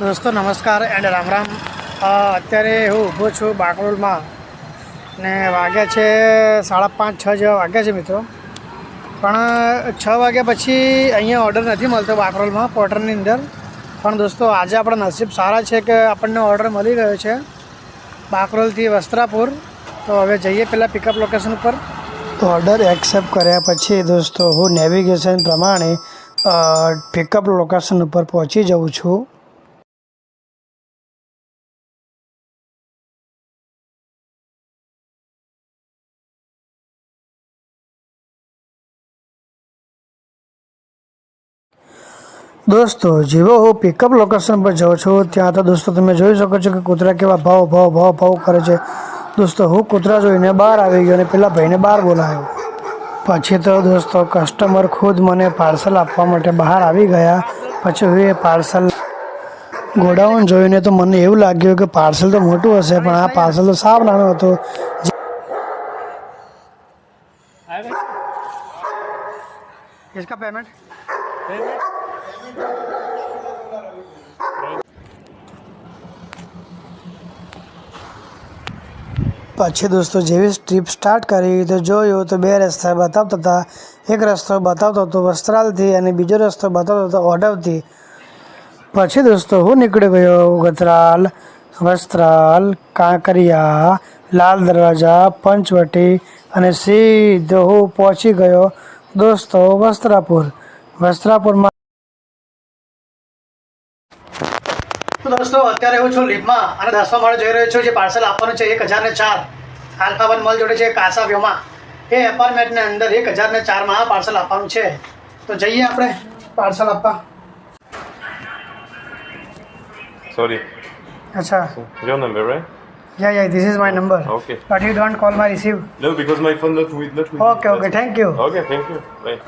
દોસ્તો નમસ્કાર એન્ડ રામ રામ. અત્યારે હું ઊભો છું બાકરોલમાં ને વાગ્યા છે 5:30-6 જેવા વાગ્યા છે મિત્રો. પણ 6 વાગ્યા પછી અહીંયા ઓર્ડર નથી મળતો બાકરોલમાં પોર્ટરની અંદર. પણ દોસ્તો આજે આપણા નસીબ સારા છે કે આપણને ઓર્ડર મળી ગયો છે બાકરોલથી વસ્ત્રાપુર. તો હવે જઈએ પહેલાં પિકઅપ લોકેશન ઉપર. ઓર્ડર એક્સેપ્ટ કર્યા પછી દોસ્તો હું નેવિગેશન પ્રમાણે પિકઅપ લોકેશન ઉપર પહોંચી જાઉં છું. દોસ્તો જેવો હું પિકઅપ લોકેશન પર જાઉં છું ત્યાં તો દોસ્તો તમે જોઈ શકો છો કે કૂતરા કેવા ભાવ કરે છે. દોસ્તો હું કૂતરા જોઈને બહાર આવી ગયો અને પેલા ભાઈને બહાર બોલાવ્યો. પછી તો દોસ્તો કસ્ટમર ખુદ મને પાર્સલ આપવા માટે બહાર આવી ગયા. પછી હું એ પાર્સલ ગોડાઉન જોઈને તો મને એવું લાગ્યું કે પાર્સલ તો મોટું હશે, પણ આ પાર્સલ તો સાવ નાનો હતો. इसका पेमेंट પછી દોસ્તો જેવી ટ્રીપ સ્ટાર્ટ કરી તો જોયું તો 2 રસ્તા બતાવતા હતા. એક રસ્તો બતાવતો હતો વસ્ત્રાલથી અને બીજો રસ્તો બતાવતો હતો ઓઢવથી. પછી દોસ્તો હું નીકળી ગયો ગતરાલ, વસ્ત્રાલ, કાંકરિયા, લાલ દરવાજા, પંચવટી અને સીધો હું પહોંચી ગયો દોસ્તો વસ્ત્રાપુરમાં. દોસ્તો અત્યારે હું છું લીપમાં અને 10મા માળે જઈ રહ્યો છું. જે પાર્સલ આપવાનું છે 1004 આલ્ફા 1 મોલ જોડે છે કાસા વ્યોમાં. એ એપાર્ટમેન્ટની અંદર 1004માં આ પાર્સલ આપવાનું છે. તો જઈએ આપણે પાર્સલ આપવા. Sorry. અચ્છા. Your number, right? Yeah, this is my number. Okay. But you don't call my receive. No, because my phone not with. Okay, thank you. Okay, thank you. Bye.